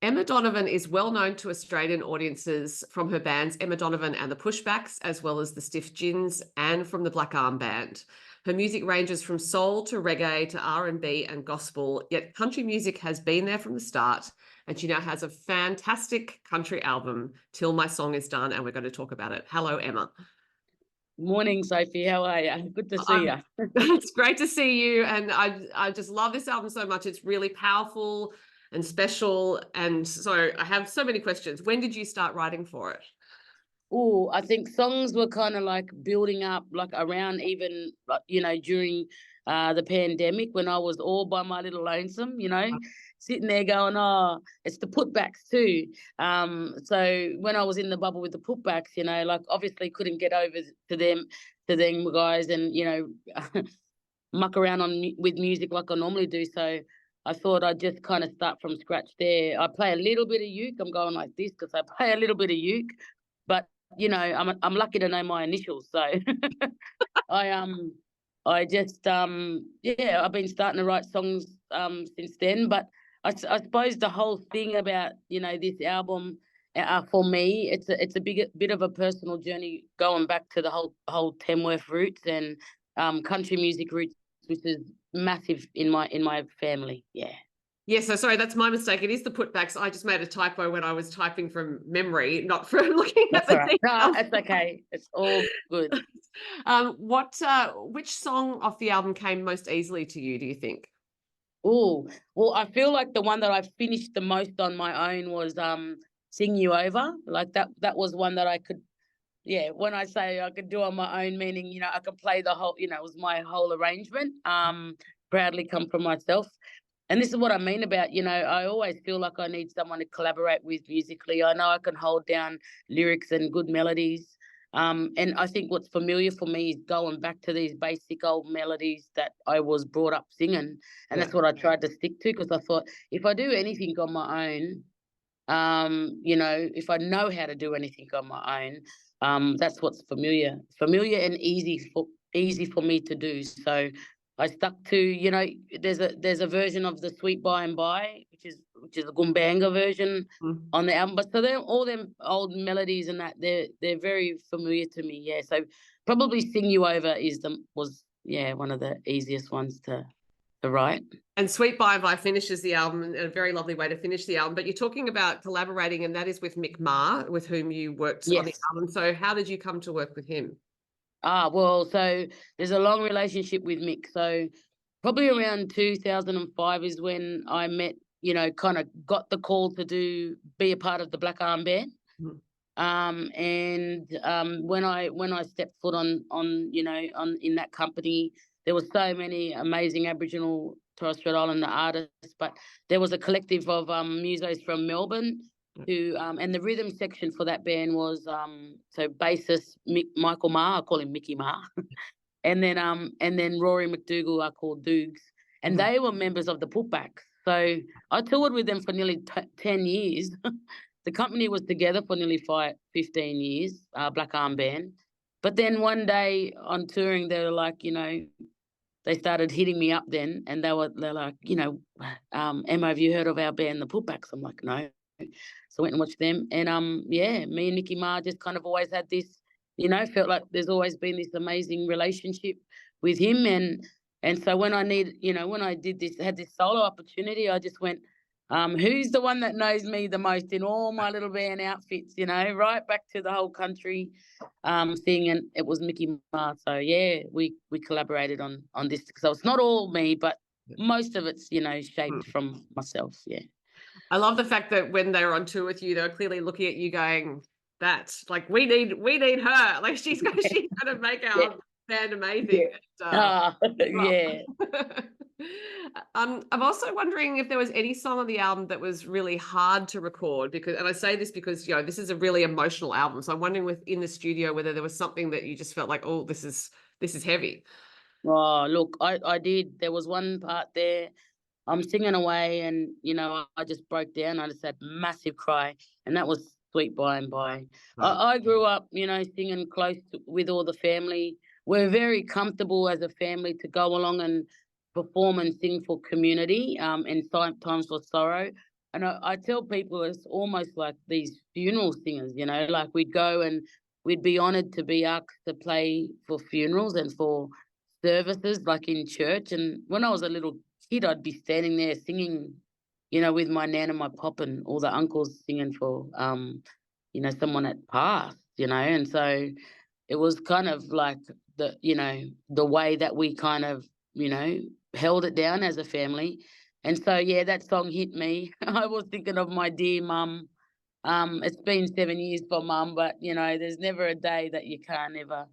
Emma Donovan is well known to Australian audiences from her bands Emma Donovan and The Pushbacks, as well as the Stiff Gins, and from the Black Arm Band. Her music ranges from soul to reggae to R&B and gospel, yet country music has been there from the start, and she now has a fantastic country album, Till My Song is Done, and we're going to talk about it. Hello, Emma. Morning, Sophie. How are you? Good to see you. It's great to see you, and I just love this album so much. It's really powerful and special, and so I have so many questions. When did you start writing for it? Oh, I think songs were kind of like building up, like around even, during the pandemic when I was all by my little lonesome, sitting there going, oh, it's the Putbacks too. So when I was in the bubble with the Putbacks, like obviously couldn't get over to them guys and, muck around with music like I normally do. So I thought I'd just kind of start from scratch there. I play a little bit of uke. I'm going like this because I play a little bit of uke, but I'm lucky to know my initials. So I just I've been starting to write songs since then. But I suppose the whole thing about this album for me, it's a bit of a personal journey going back to the whole Tamworth roots and country music roots, which is massive in my family. Yeah. Yeah, so sorry, that's my mistake. It is the Putbacks. I just made a typo when I was typing from memory, not from looking at the details. No, it's okay. It's all good. Which song off the album came most easily to you, do you think? Oh, well, I feel like the one that I finished the most on my own was Sing You Over. Like that was one that I could, when I say I could do on my own, meaning, I could play the whole, it was my whole arrangement. Proudly come from myself. And this is what I mean about, I always feel like I need someone to collaborate with musically. I know I can hold down lyrics and good melodies. And I think what's familiar for me is going back to these basic old melodies that I was brought up singing. And that's what I tried to stick to, because I thought if I do anything on my own, if I know how to do anything on my own, that's what's familiar and easy for me to do. So I stuck to, there's a version of the Sweet By and By, which is a Gumbanga version on the album. But so they're all them old melodies and that they're very familiar to me. Yeah. So probably Sing You Over was one of the easiest ones to write. And Sweet By and By finishes the album in a very lovely way to finish the album. But you're talking about collaborating, and that is with Mick Ma, with whom you worked on the album. So how did you come to work with him? Well, so there's a long relationship with Mick. So probably around 2005 is when I met, kind of got the call to be a part of the Black Arm Band. And when I stepped foot on in that company, there were so many amazing Aboriginal Torres Strait Islander artists, but there was a collective of musos from Melbourne who and the rhythm section for that band was so bassist Michael Ma, I call him Mickey Ma, and then Rory McDougall, I call Doogs, and they were members of the Putbacks. So I toured with them for nearly 10 years. The company was together for nearly 15 years, Black Arm Band. But then one day on touring, they were like, they started hitting me up then, and they're like, Emma, have you heard of our band, the Putbacks? I'm like, no. So I went and watched them, and me and Mickey Ma just kind of always had this, felt like there's always been this amazing relationship with him, and so when I had this solo opportunity, I just went, who's the one that knows me the most in all my little band outfits, right back to the whole country thing, and it was Mickey Ma. So we collaborated on this. So it's not all me, but most of it's shaped from myself. Yeah. I love the fact that when they were on tour with you, they were clearly looking at you going, "That's like we need her. Like she's going to make our band amazing." Yeah. I'm also wondering if there was any song on the album that was really hard to record, and I say this because this is a really emotional album. So I'm wondering within the studio whether there was something that you just felt like, oh, this is heavy. Oh, look, I did. There was one part there. I'm singing away, and I just broke down. I just had massive cry, and that was Sweet By and By. I grew up, singing close with all the family. We're very comfortable as a family to go along and perform and sing for community, and times for sorrow. And I tell people it's almost like these funeral singers, you know, like we'd go and we'd be honoured to be asked to play for funerals and for services like in church. And when I was a little kid, I'd be standing there singing, you know, with my nan and my pop and all the uncles singing for, you know, someone that passed, you know. And so it was kind of like the, you know, the way that we kind of, you know, held it down as a family. And so, yeah, that song hit me. I was thinking of my dear mum. It's been 7 years for mum, but, you know, there's never a day that you can't ever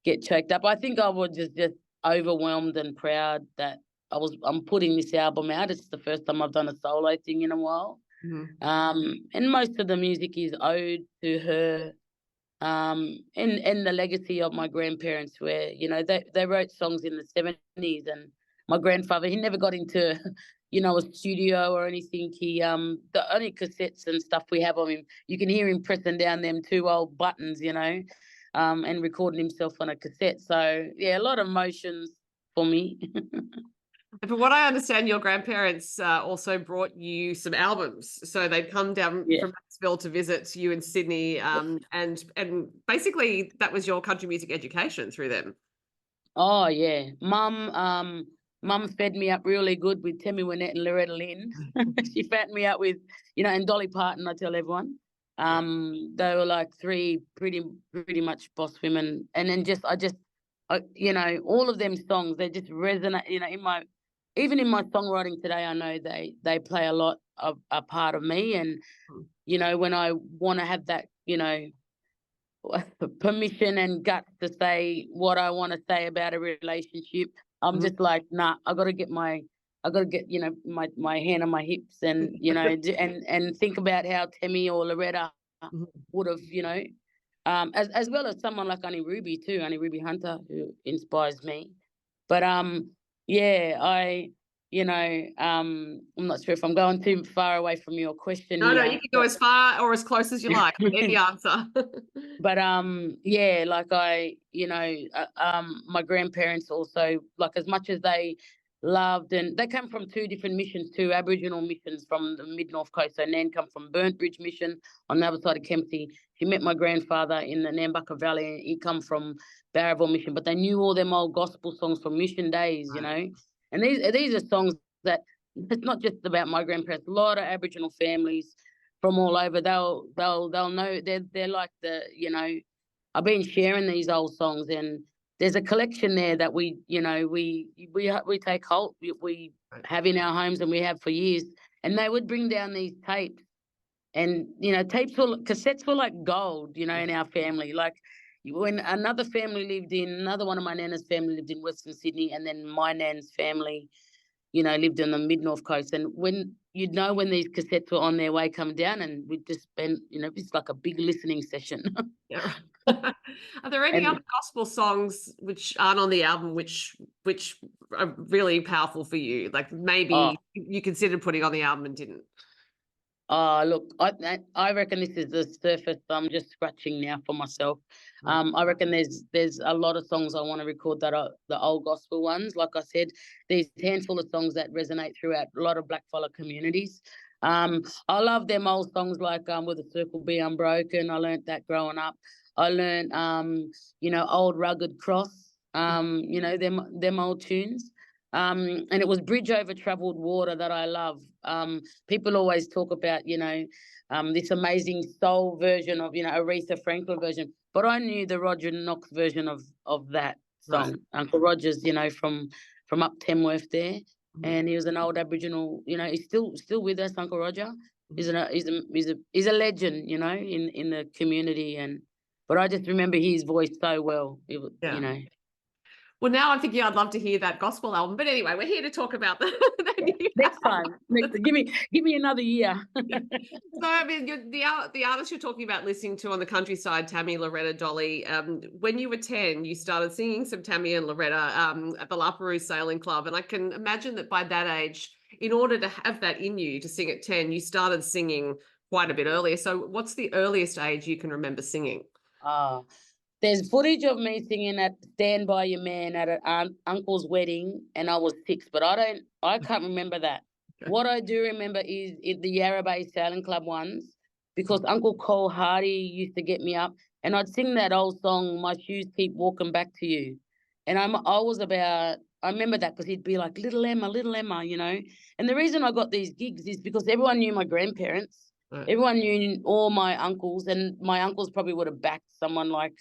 get choked up. I think I was just overwhelmed and proud that I'm putting this album out. It's the first time I've done a solo thing in a while. And most of the music is owed to her, and the legacy of my grandparents, where, you know, they wrote songs in the 70s, and my grandfather, he never got into, you know, a studio or anything. He the only cassettes and stuff we have of him, you can hear him pressing down them 2 old buttons, you know, and recording himself on a cassette. So yeah, a lot of emotions for me. And from what I understand, your grandparents also brought you some albums. So they'd come down Yeah. from Knoxville to visit you in Sydney, and basically that was your country music education through them. Oh yeah, mum fed me up really good with Tammy Wynette and Loretta Lynn. She fattened me up with, you know, and Dolly Parton. I tell everyone, they were like 3 pretty much boss women. And then you know, all of them songs, they just resonate. You know, even in my songwriting today, I know they play a lot of a part of me. And you know, when I want to have that, you know, permission and guts to say what I want to say about a relationship, I'm just like, nah, I got to get, you know, my hand on my hips, and, you know, and think about how Tammy or Loretta would have, you know, as well as someone like Annie Ruby too, Annie Ruby Hunter, who inspires me. But yeah, you know, I'm not sure if I'm going too far away from your question No, here. you can go as far or as close as you like. Any answer. But yeah, like you know, my grandparents also, like, as much as they loved, and they come from 2 different missions, 2 Aboriginal missions from the mid-north coast. So Nan come from Burnt Bridge Mission on the other side of Kempsey. She met my grandfather in the Nambucca Valley, and he come from Barraville Mission. But they knew all them old gospel songs from mission days, you know. And these are songs that, it's not just about my grandparents. A lot of Aboriginal families from all over, they'll know. They're like the, you know, I've been sharing these old songs, and there's a collection there that we, you know, we take hold, we have in our homes, and we have for years. And they would bring down these tapes, and, you know, cassettes were like gold, you know, in our family. Like, when another one of my nana's family lived in Western Sydney, and then my nan's family, you know, lived on the mid-north coast. And when you'd know when these cassettes were on their way coming down, and we'd just spend, you know, it's like a big listening session. Yeah. Are there any other gospel songs which aren't on the album which are really powerful for you? Like maybe you considered putting on the album and didn't? Look, I reckon this is the surface I'm just scratching now for myself. I reckon there's a lot of songs I want to record that are the old gospel ones. Like I said, these handful of songs that resonate throughout a lot of blackfellow communities. I love them old songs like "Will the Circle Be Unbroken." I learnt that growing up. I learnt you know, "Old Rugged Cross." You know, them old tunes. And it was "Bridge Over Troubled Water" that I love. People always talk about, you know, this amazing soul version of, you know, Aretha Franklin version, but I knew the Roger Knox version of that song. Right. Uncle Roger's, you know, from up Tamworth there, and he was an old Aboriginal. You know, he's still with us, Uncle Roger. He's a legend, you know, in the community. But I just remember his voice so well. You know. Well, now I'm thinking I'd love to hear that gospel album. But anyway, we're here to talk about the new next time. Give me another year. So, I mean, the artist you're talking about listening to on the countryside, Tammy, Loretta, Dolly, when you were 10, you started singing some Tammy and Loretta at the La Perouse Sailing Club. And I can imagine that by that age, in order to have that in you to sing at 10, you started singing quite a bit earlier. So what's the earliest age you can remember singing? There's footage of me singing at "Stand By Your Man" at an uncle's wedding, and I was 6, but I can't remember that. What I do remember is the Yarra Bay Sailing Club ones, because Uncle Cole Hardy used to get me up, and I'd sing that old song, "My Shoes Keep Walking Back to You," and I remember that because he'd be like, "Little Emma," you know. And the reason I got these gigs is because everyone knew my grandparents, Right. everyone knew all my uncles, and my uncles probably would have backed someone like,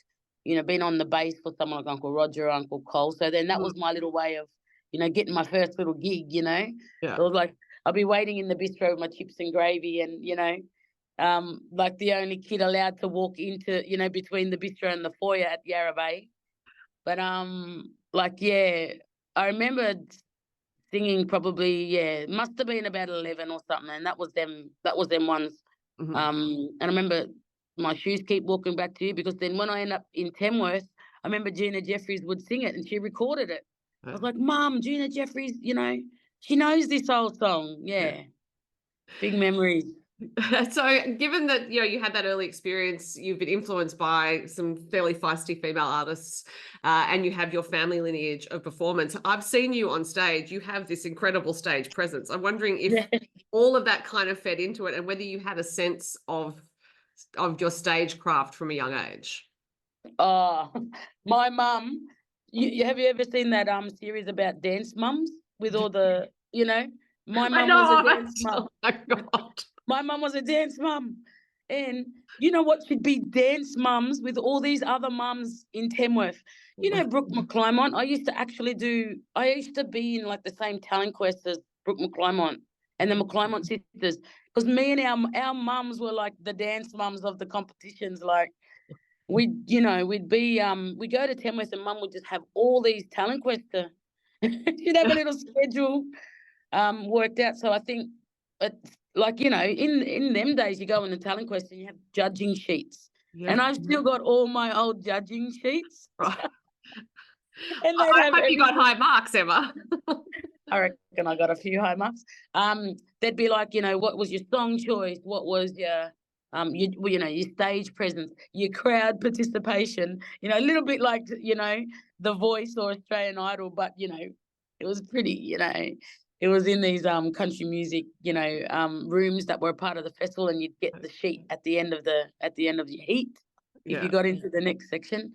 you know, been on the bass for someone like Uncle Roger or Uncle Cole. So then that was my little way of, you know, getting my first little gig, you know. Yeah. It was like, I'll be waiting in the bistro with my chips and gravy, and you know, like the only kid allowed to walk into, you know, between the bistro and the foyer at Yarra Bay. But like yeah, I remember singing probably must have been about 11 or something, and that was them ones. Mhm. And I remember "My Shoes Keep Walking Back to You," because then when I end up in Tamworth, I remember Gina Jeffries would sing it and she recorded it. I was like, "Mum, Gina Jeffries, you know, she knows this old song." Yeah. Yeah. Big memories. So, given that you had that early experience, you've been influenced by some fairly feisty female artists, and you have your family lineage of performance. I've seen you on stage. You have this incredible stage presence. I'm wondering if all of that kind of fed into it, and whether you had a sense of your stage craft from a young age. Oh, my mum. Have you ever seen that series about dance mums with all the, you know? My I mum was a know. dance mum. Oh my God. My mum was a dance mum. And you know what should be dance mums with all these other mums in Tamworth? You know, Brooke McClymont. I used to be in like the same talent quest as Brooke McClymont and the McClymont sisters. Because me and our mums were like the dance mums of the competitions. Like we'd we go to Tamworth and mum would just have all these talent quests to she'd have a little schedule worked out. So I think it's like, you know, in them days you go in the talent quest and you have judging sheets. Yeah. And I've still got all my old judging sheets. Right. And they'd I have hope you got everything. high marks, Emma. I reckon I got a few high marks. They'd be like, you know, what was your song choice? What was your your stage presence, your crowd participation? You know, a little bit like, you know, The Voice or Australian Idol, but you know, it was pretty. You know, it was in these country music, you know, rooms that were a part of the festival, and you'd get the sheet at the end of your heat if you Yeah. got into the next section.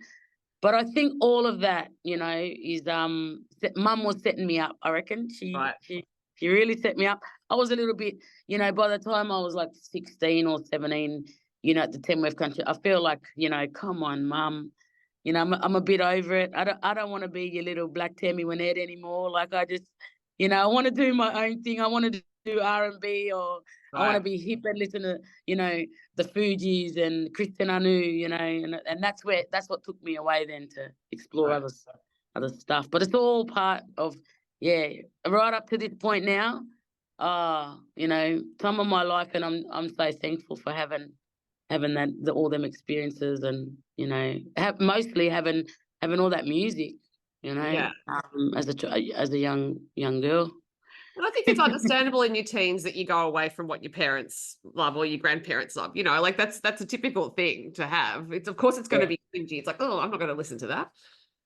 But I think all of that, you know, is mum was setting me up. I reckon Right. she really set me up. I was a little bit, you know, by the time I was like 16 or 17, you know, at the Tamworth country, I feel like, you know, come on, mum, you know, I'm a bit over it. I don't want to be your little black Tammy Wynette anymore. Like I just, you know, I want to do my own thing. I want to do R&B, or I want to Right. be hip and listen to, you know, the Fugees and Kristen Anu, you know, and that's what took me away then to explore Right. other stuff. But it's all part of right up to this point now. You know, some of my life, and I'm so thankful for having all them experiences, and you know, mostly having all that music, you know, Yeah. as a young girl. And I think it's understandable in your teens that you go away from what your parents love or your grandparents love. You know, like that's a typical thing to have. It's, of course it's going to Yeah. be cringy. It's like, oh, I'm not going to listen to that.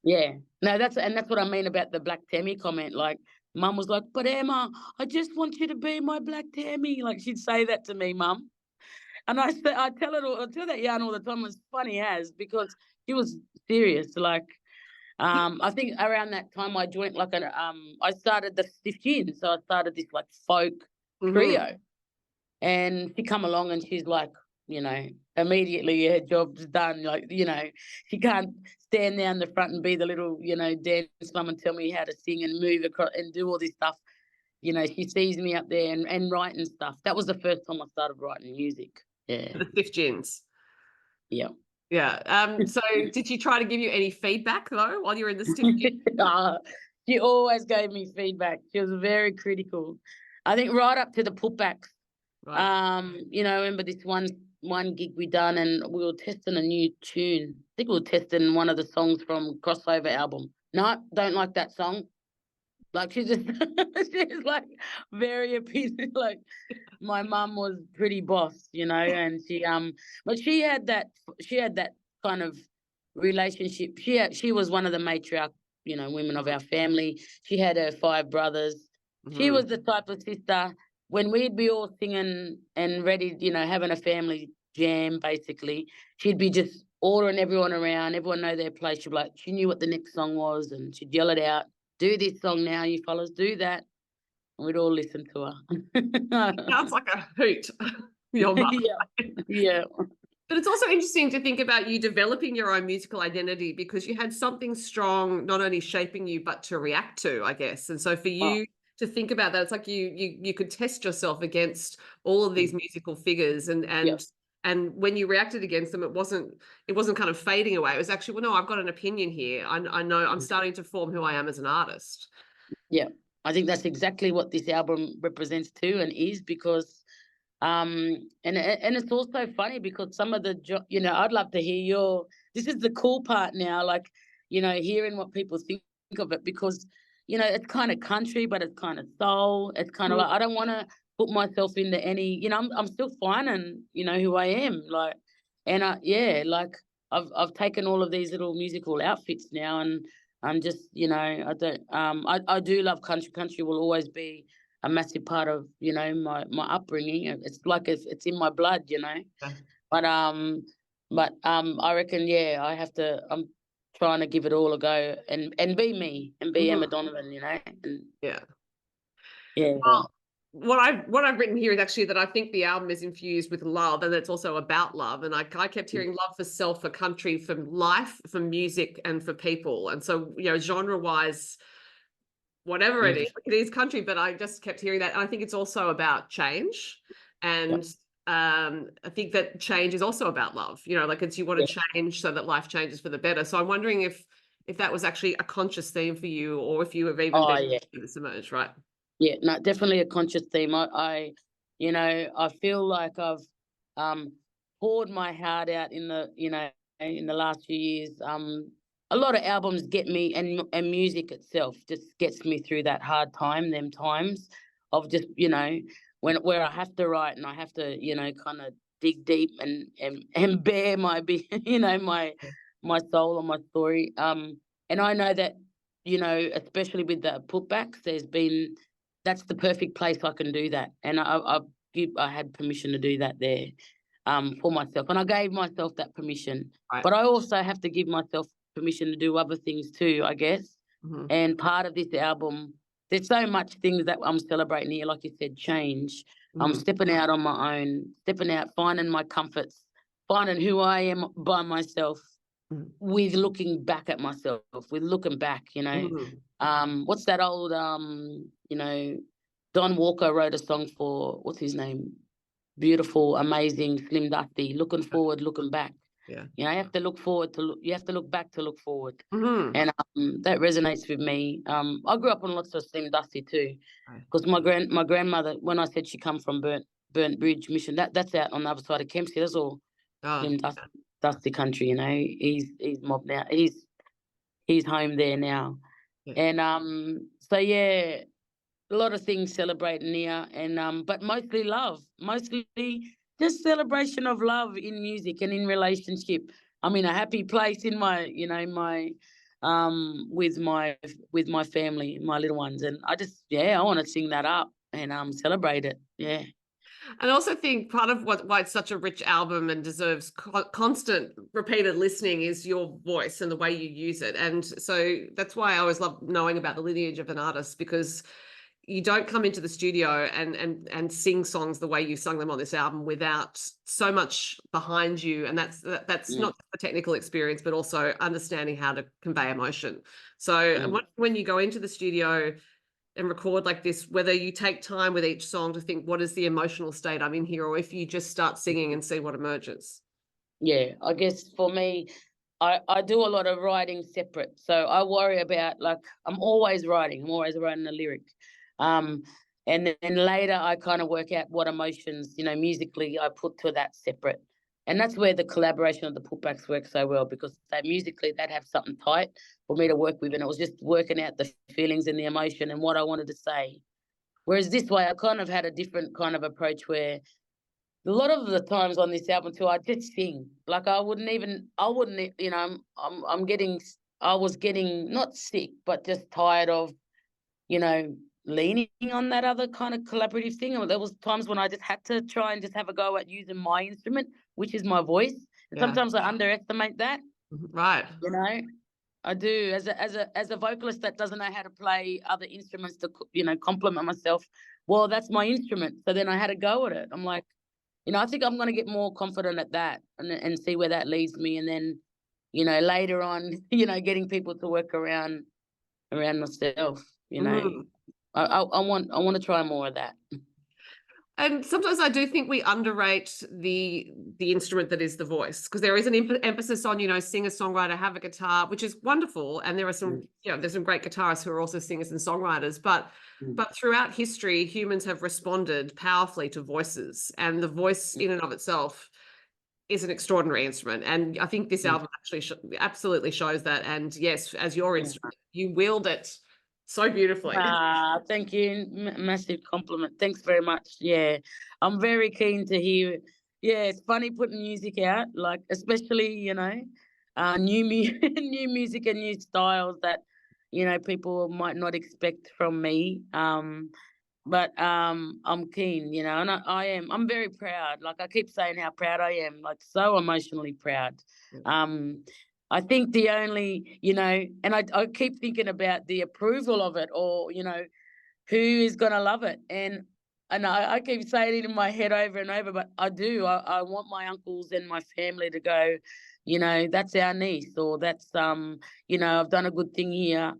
Yeah. No, that's what I mean about the Black Tammy comment. Like, mum was like, "But Emma, I just want you to be my Black Tammy." Like, she'd say that to me, mum. And I tell that yarn all the time. It's funny as, because she was serious. Like, I think around that time I joined like I started the Stiff Gin. So I started this like folk Mm-hmm. trio. And she come along and she's like, you know, immediately her job's done. Like, you know, she can't stand down the front and be the little, you know, dance mum and tell me how to sing and move across and do all this stuff. You know, she sees me up there and writing stuff. That was the first time I started writing music. Yeah. The stiff gins. Yeah. Yeah. So did she try to give you any feedback though while you were in the stiff gin? She always gave me feedback. She was very critical. I think right up to the putbacks. Right. You know, I remember this one gig we done, and we were testing a new tune. I think we were testing one of the songs from Crossover album. No, don't like that song. Like she's like very opinion. Like my mum was pretty boss, you know, and but she had that kind of relationship. She was one of the matriarch, you know, women of our family. She had her 5 brothers. She was the type of sister, when we'd be all singing and ready, having a family jam, basically, she'd be just ordering everyone around, everyone know their place. She'd be like, she knew what the next song was, and she'd yell it out, do this song now, you fellas, do that. And we'd all listen to her. Sounds like a hoot, your mother. Yeah. But it's also interesting to think about you developing your own musical identity because you had something strong, not only shaping you, but to react to, I guess. And so for you to think about that, it's like you could test yourself against all of these musical figures, and when you reacted against them, it wasn't kind of fading away. It was actually, well, no, I've got an opinion here. I know I'm starting to form who I am as an artist. Yeah, I think that's exactly what this album represents too, and is, because and it's also funny because some of the I'd love to hear this is the cool part now, like, hearing what people think of it, because it's kind of country, but it's kind of soul. It's kind of like, I don't want to put myself into any, I'm still finding who I am, like, and like I've taken all of these little musical outfits now, and I'm just I don't I do love country. Country will always be a massive part of my upbringing. It's like it's in my blood, But I reckon I have to. I'm trying to give it all a go and be me and be Emma Donovan, And, yeah. Well, what I've written here is actually that I think the album is infused with love, and it's also about love. And I kept hearing love for self, for country, for life, for music, and for people. And so genre wise, whatever it is country, but I just kept hearing that. And I think it's also about change. And I think that change is also about love, like it's, you want to change so that life changes for the better. So I'm wondering if that was actually a conscious theme for you, or if you have even been this emerge, right? Yeah, no, definitely a conscious theme. I feel like I've poured my heart out in the last few years. A lot of albums get me, and music itself just gets me through that hard time, them times of just, where I have to write and I have to, kind of dig deep and bare my, my soul and my story. And I know that, especially with the Putbacks, that's the perfect place I can do that. And I had permission to do that there for myself. And I gave myself that permission. Right. But I also have to give myself permission to do other things too, I guess. And part of this album, there's so much things that I'm celebrating here, like you said, change. I'm stepping out on my own, finding my comforts, finding who I am by myself, with looking back at myself, what's that old, Don Walker wrote a song for, what's his name? Beautiful, amazing, Slim Dusty, looking forward, looking back. Yeah. You have to look forward you have to look back to look forward. And that resonates with me. I grew up on lots of Slim Dusty too, because my grandmother, when I said she come from Burnt Bridge Mission, that's out on the other side of Kempsey. That's all Slim Dusty country, he's mobbed now. He's home there now. And so a lot of things celebrating here, and but mostly love, mostly just celebration of love in music and in relationship. I'm in a happy place in my, with my family, my little ones, and I just I want to sing that up and celebrate it. Yeah. And I also think part of why it's such a rich album and deserves constant repeated listening is your voice and the way you use it. And so that's why I always love knowing about the lineage of an artist, because you don't come into the studio and sing songs the way you sung them on this album without so much behind you. And that's not just the technical experience, but also understanding how to convey emotion. So when you go into the studio and record like this, whether you take time with each song to think, what is the emotional state I'm in here, or if you just start singing and see what emerges. Yeah, I guess for me, I do a lot of writing separate. So I worry about, like, I'm always writing a lyric. And then later I kind of work out what emotions, musically I put to that separate. And that's where the collaboration of the Putbacks works so well, because musically they'd have something tight for me to work with, and it was just working out the feelings and the emotion and what I wanted to say. Whereas this way I kind of had a different kind of approach, where a lot of the times on this album too, I just sing. Like I was getting not sick, but just tired of, leaning on that other kind of collaborative thing. Or there was times when I just had to try and just have a go at using my instrument, which is my voice. And sometimes I underestimate that. Right. You know, I do as a vocalist that doesn't know how to play other instruments to, you know, complement myself. Well, that's my instrument. So then I had to go at it. I'm like, you know, I think I'm going to get more confident at that and see where that leads me. And then, you know, later on, you know, getting people to work around myself, you know. I want to try more of that. And sometimes I do think we underrate the instrument that is the voice, because there is an emphasis on, you know, singer, songwriter, have a guitar, which is wonderful. And there are some, you know, there's some great guitarists who are also singers and songwriters, but throughout history, humans have responded powerfully to voices, and the voice in and of itself is an extraordinary instrument. And I think this album actually absolutely shows that. And yes, as your instrument, you wield it so beautifully. Thank you. Massive compliment. Thanks very much. Yeah, I'm very keen to hear. Yeah, it's funny putting music out, like especially, you know, new new music and new styles that, you know, people might not expect from me. But I'm keen, you know, and I am. I'm very proud. Like I keep saying how proud I am, like so emotionally proud. I think the only, you know, and I keep thinking about the approval of it, or, you know, who is going to love it. And I keep saying it in my head over and over, but I do. I want my uncles and my family to go, you know, that's our niece, or that's, you know, I've done a good thing here,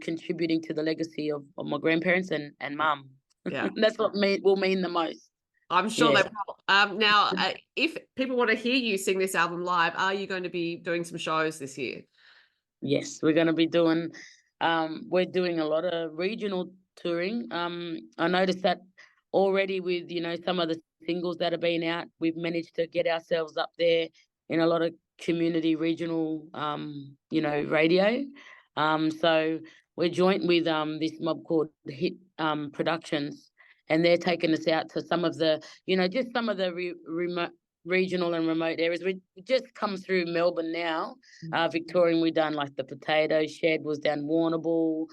contributing to the legacy of my grandparents and mum. Yeah. That's what will mean the most. I'm sure they will. Now, if people want to hear you sing this album live, are you going to be doing some shows this year? Yes, we're going to be doing, we're doing a lot of regional touring. I noticed that already with, you know, some of the singles that have been out, we've managed to get ourselves up there in a lot of community regional, you know, radio. So we're joint with this mob called Hit Productions, and they're taking us out to some of the, you know, just some of the remote regional and remote areas. We just come through Melbourne now. Victorian, we done like the Potato Shed was down Warrnambool,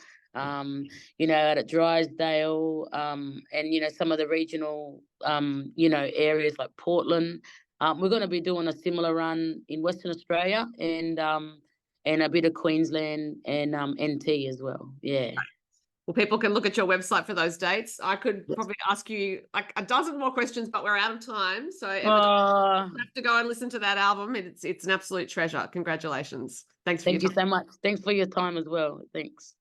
you know, out at Drysdale, and, you know, some of the regional, you know, areas like Portland. We're going to be doing a similar run in Western Australia and a bit of Queensland and NT as well. Yeah. Well, people can look at your website for those dates. I could probably ask you like a dozen more questions, but we're out of time. So you have to go and listen to that album. It's an absolute treasure. Congratulations. Thanks for your time. Thank you so much. Thanks for your time as well. Thanks.